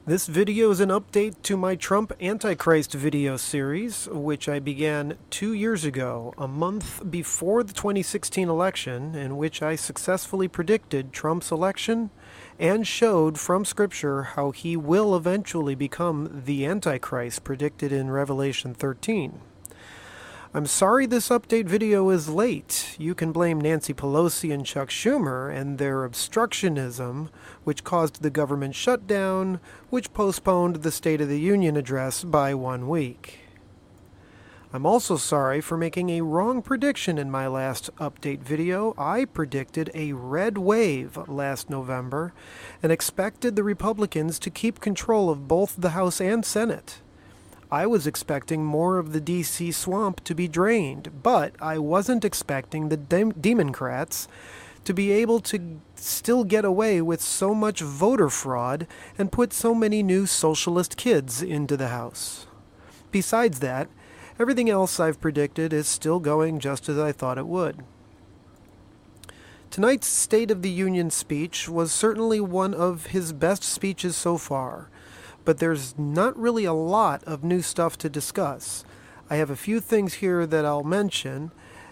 This video is an update to my Trump Antichrist video series, which I began 2 years ago, a month before the 2016 election, in which I successfully predicted Trump's election and showed from Scripture how he will eventually become the Antichrist predicted in Revelation 13. I'm sorry this update video is late. You can blame Nancy Pelosi and Chuck Schumer and their obstructionism, which caused the government shutdown, which postponed the State of the Union address by 1 week. I'm also sorry for making a wrong prediction in my last update video. I predicted a red wave last November and expected the Republicans to keep control of both the House and Senate. I was expecting more of the D.C. swamp to be drained, but I wasn't expecting the Democrats to be able to still get away with so much voter fraud and put so many new socialist kids into the House. Besides that, everything else I've predicted is still going just as I thought it would. Tonight's State of the Union speech was certainly one of his best speeches so far. But there's not really a lot of new stuff to discuss. I have a few things here that I'll mention,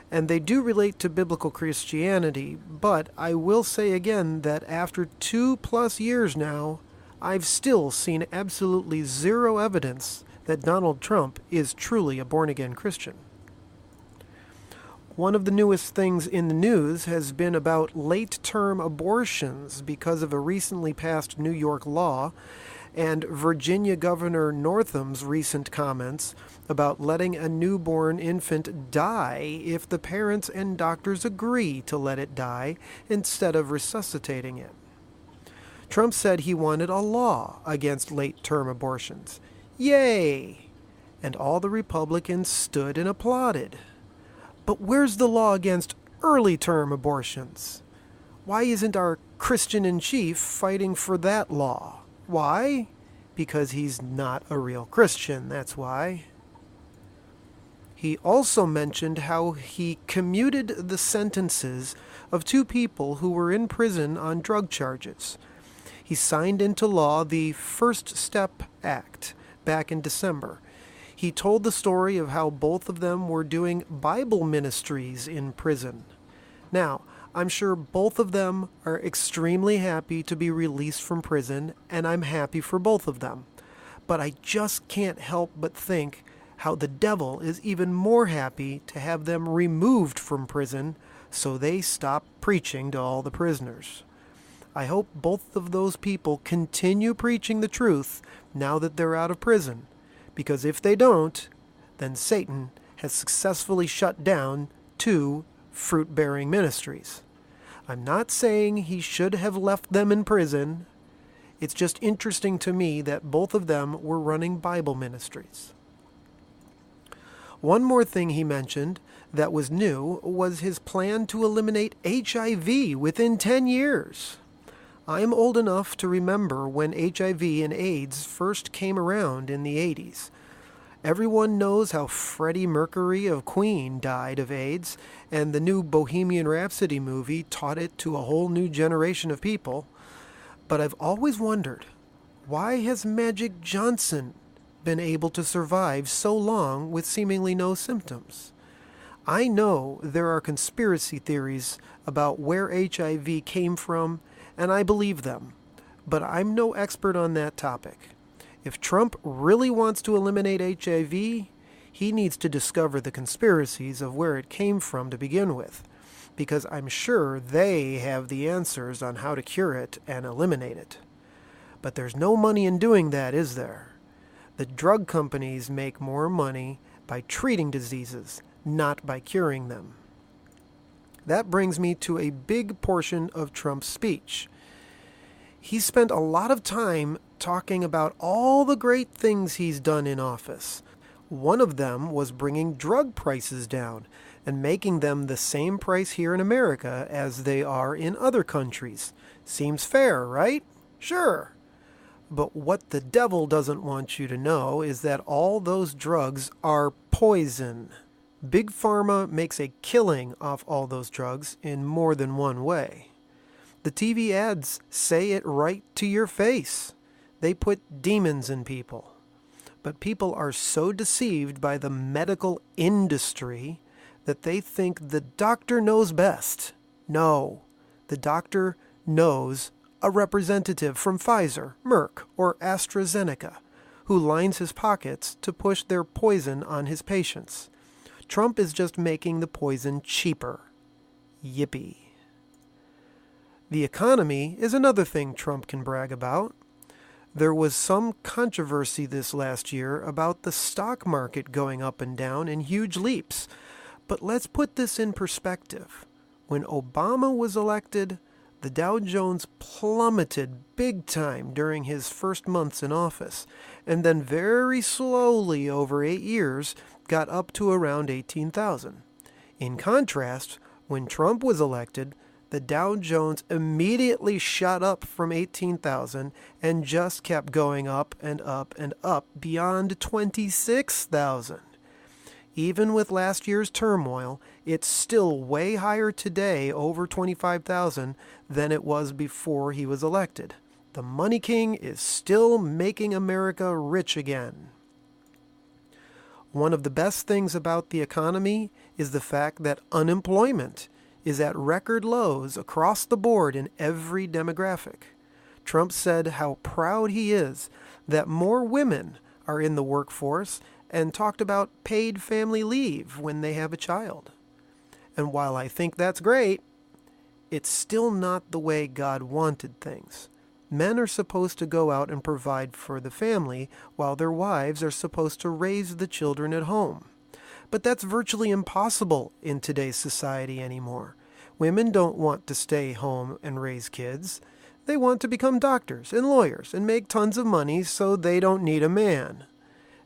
and they do relate to biblical Christianity, but I will say again that after 2+ years now, I've still seen absolutely zero evidence that Donald Trump is truly a born-again Christian. One of the newest things in the news has been about late-term abortions because of a recently passed New York law, and Virginia Governor Northam's recent comments about letting a newborn infant die if the parents and doctors agree to let it die instead of resuscitating it. Trump said he wanted a law against late-term abortions. Yay! And all the Republicans stood and applauded. But where's the law against early-term abortions? Why isn't our Christian-in-chief fighting for that law? Why? Because he's not a real Christian, that's why. He also mentioned how he commuted the sentences of 2 people who were in prison on drug charges. He signed into law the First Step Act back in December. He told the story of how both of them were doing Bible ministries in prison. Now, I'm sure both of them are extremely happy to be released from prison, and I'm happy for both of them. But I just can't help but think how the devil is even more happy to have them removed from prison so they stop preaching to all the prisoners. I hope both of those people continue preaching the truth now that they're out of prison, because if they don't, then Satan has successfully shut down 2 fruit-bearing ministries. I'm not saying he should have left them in prison. It's just interesting to me that both of them were running Bible ministries. One more thing he mentioned that was new was his plan to eliminate HIV within 10 years. I'm old enough to remember when HIV and AIDS first came around in the 80s. Everyone knows how Freddie Mercury of Queen died of AIDS, and the new Bohemian Rhapsody movie taught it to a whole new generation of people. But I've always wondered, why has Magic Johnson been able to survive so long with seemingly no symptoms? I know there are conspiracy theories about where HIV came from, and I believe them, but I'm no expert on that topic. If Trump really wants to eliminate HIV, he needs to discover the conspiracies of where it came from to begin with, because I'm sure they have the answers on how to cure it and eliminate it. But there's no money in doing that, is there? The drug companies make more money by treating diseases, not by curing them. That brings me to a big portion of Trump's speech. He spent a lot of time talking about all the great things he's done in office. One of them was bringing drug prices down and making them the same price here in America as they are in other countries. Seems fair, right? Sure. But what the devil doesn't want you to know is that all those drugs are poison. Big Pharma makes a killing off all those drugs in more than one way. The TV ads say it right to your face. They put demons in people. But people are so deceived by the medical industry that they think the doctor knows best. No, the doctor knows a representative from Pfizer, Merck, or AstraZeneca, who lines his pockets to push their poison on his patients. Trump is just making the poison cheaper. Yippee. The economy is another thing Trump can brag about. There was some controversy this last year about the stock market going up and down in huge leaps. But let's put this in perspective. When Obama was elected, the Dow Jones plummeted big time during his first months in office, and then very slowly over 8 years got up to around 18,000. In contrast, when Trump was elected, the Dow Jones immediately shot up from 18,000 and just kept going up and up and up beyond 26,000. Even with last year's turmoil, it's still way higher today, over 25,000, than it was before he was elected. The Money King is still making America rich again. One of the best things about the economy is the fact that unemployment is at record lows across the board in every demographic. Trump said how proud he is that more women are in the workforce and talked about paid family leave when they have a child. And while I think that's great, it's still not the way God wanted things. Men are supposed to go out and provide for the family, while their wives are supposed to raise the children at home. But that's virtually impossible in today's society anymore. Women don't want to stay home and raise kids. They want to become doctors and lawyers and make tons of money so they don't need a man.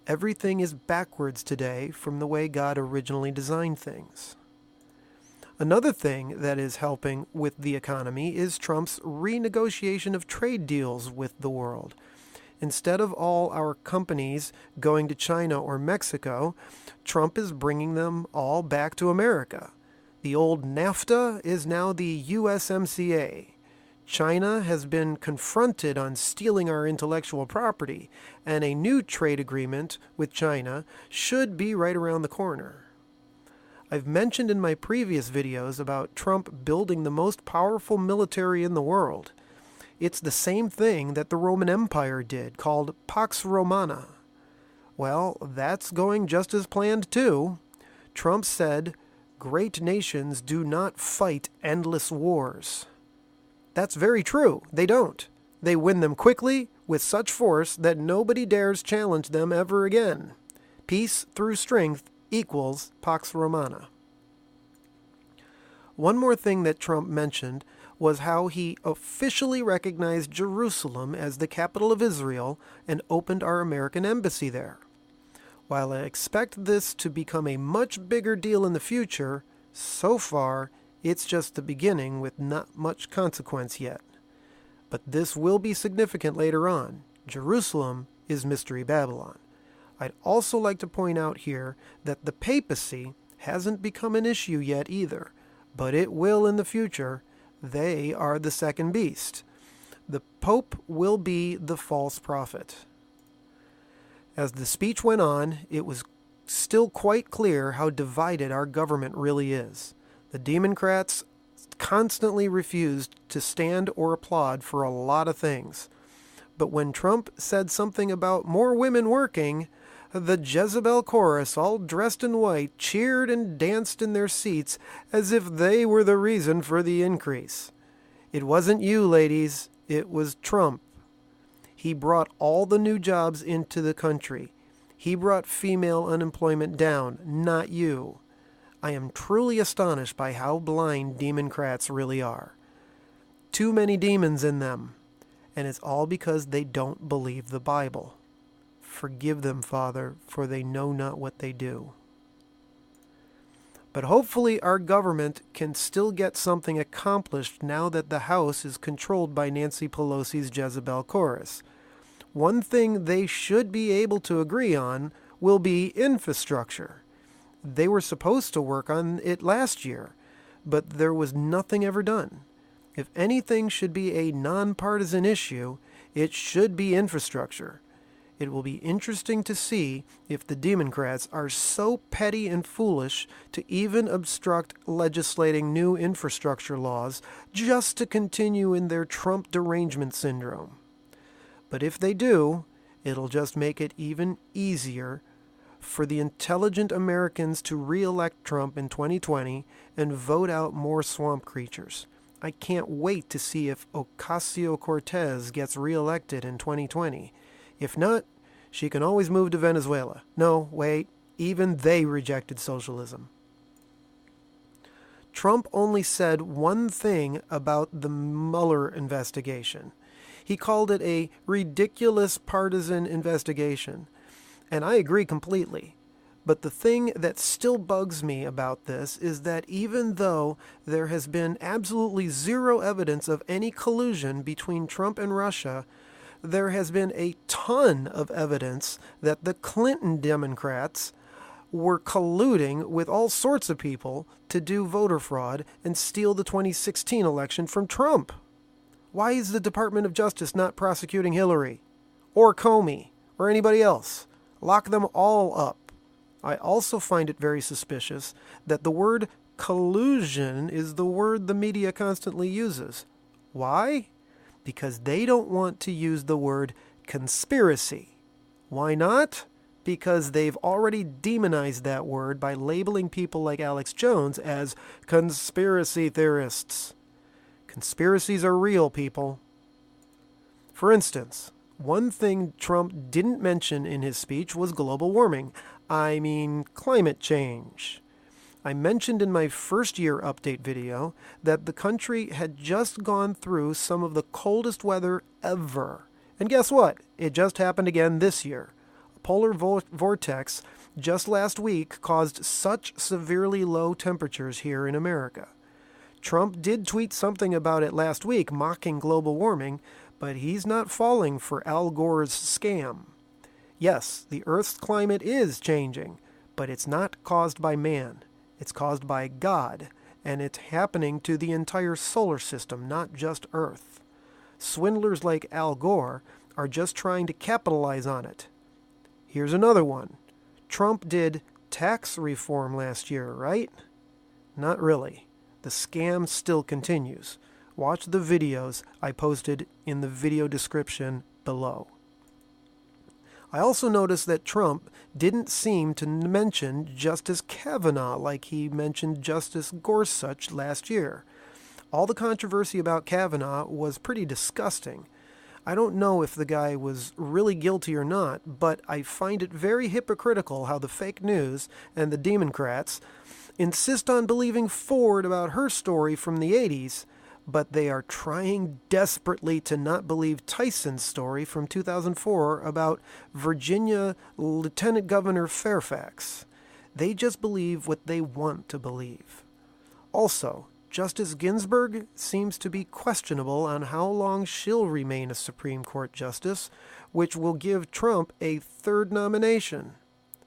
Everything is backwards today from the way God originally designed things. Another thing that is helping with the economy is Trump's renegotiation of trade deals with the world. Instead of all our companies going to China or Mexico, Trump is bringing them all back to America. The old NAFTA is now the USMCA. China has been confronted on stealing our intellectual property, and a new trade agreement with China should be right around the corner. I've mentioned in my previous videos about Trump building the most powerful military in the world. It's the same thing that the Roman Empire did, called Pax Romana. Well, that's going just as planned too. Trump said, "Great nations do not fight endless wars." That's very true. They don't. They win them quickly with such force that nobody dares challenge them ever again. Peace through strength equals Pax Romana. One more thing that Trump mentioned was how he officially recognized Jerusalem as the capital of Israel and opened our American embassy there. While I expect this to become a much bigger deal in the future, so far it's just the beginning with not much consequence yet. But this will be significant later on. Jerusalem is Mystery Babylon. I'd also like to point out here that the papacy hasn't become an issue yet either, but it will in the future. They are the second beast. The Pope will be the false prophet. As the speech went on, it was still quite clear how divided our government really is. The Democrats constantly refused to stand or applaud for a lot of things. But when Trump said something about more women working, the Jezebel chorus, all dressed in white, cheered and danced in their seats as if they were the reason for the increase. It wasn't you, ladies. It was Trump. He brought all the new jobs into the country. He brought female unemployment down, not you. I am truly astonished by how blind Democrats really are. Too many demons in them. And it's all because they don't believe the Bible. Forgive them, Father, for they know not what they do. But hopefully our government can still get something accomplished now that the House is controlled by Nancy Pelosi's Jezebel chorus. One thing they should be able to agree on will be infrastructure. They were supposed to work on it last year, but there was nothing ever done. If anything should be a nonpartisan issue, It should be infrastructure. It will be interesting to see if the Democrats are so petty and foolish to even obstruct legislating new infrastructure laws just to continue in their Trump derangement syndrome. But if they do, it'll just make it even easier for the intelligent Americans to re-elect Trump in 2020 and vote out more swamp creatures. I can't wait to see if Ocasio-Cortez gets re-elected in 2020. If not, she can always move to Venezuela. No, wait, even they rejected socialism. Trump only said one thing about the Mueller investigation. He called it a ridiculous partisan investigation. And I agree completely. But the thing that still bugs me about this is that even though there has been absolutely zero evidence of any collusion between Trump and Russia, there has been a ton of evidence that the Clinton Democrats were colluding with all sorts of people to do voter fraud and steal the 2016 election from Trump. Why is the Department of Justice not prosecuting Hillary or Comey or anybody else? Lock them all up. I also find it very suspicious that the word collusion is the word the media constantly uses. Why? Because they don't want to use the word conspiracy. Why not? Because they've already demonized that word by labeling people like Alex Jones as conspiracy theorists. Conspiracies are real, people. For instance, one thing Trump didn't mention in his speech was global warming. I mean, climate change. I mentioned in my first year update video that the country had just gone through some of the coldest weather ever. And guess what? It just happened again this year. A polar vortex just last week caused such severely low temperatures here in America. Trump did tweet something about it last week, mocking global warming, but he's not falling for Al Gore's scam. Yes, the Earth's climate is changing, but it's not caused by man. It's caused by God, and it's happening to the entire solar system, not just Earth. Swindlers like Al Gore are just trying to capitalize on it. Here's another one. Trump did tax reform last year, right? Not really. The scam still continues. Watch the videos I posted in the video description below. I also noticed that Trump didn't seem to mention Justice Kavanaugh like he mentioned Justice Gorsuch last year. All the controversy about Kavanaugh was pretty disgusting. I don't know if the guy was really guilty or not, but I find it very hypocritical how the fake news and the Democrats insist on believing Ford about her story from the 80s, but they are trying desperately to not believe Tyson's story from 2004 about Virginia Lieutenant Governor Fairfax. They just believe what they want to believe. Also, Justice Ginsburg seems to be questionable on how long she'll remain a Supreme Court justice, which will give Trump a third nomination.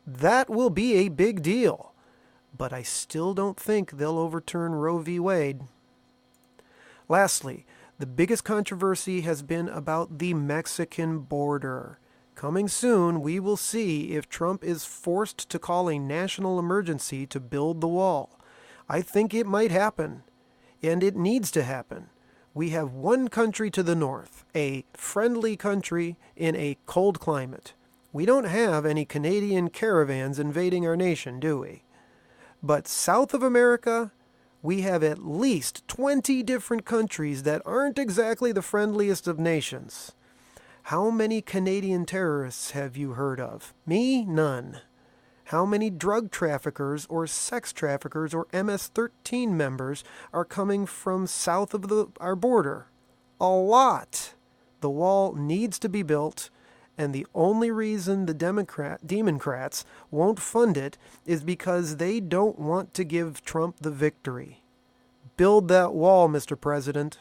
That will be a big deal, but I still don't think they'll overturn Roe v. Wade. Lastly, the biggest controversy has been about the Mexican border. Coming soon, we will see if Trump is forced to call a national emergency to build the wall. I think it might happen, and it needs to happen. We have one country to the north, a friendly country in a cold climate. We don't have any Canadian caravans invading our nation, do we? But south of America, we have at least 20 different countries that aren't exactly the friendliest of nations. How many Canadian terrorists have you heard of? Me? None. How many drug traffickers or sex traffickers or MS-13 members are coming from south of our border? A lot. The wall needs to be built, and the only reason the Democrats won't fund it is because they don't want to give Trump the victory. Build that wall, Mr. President.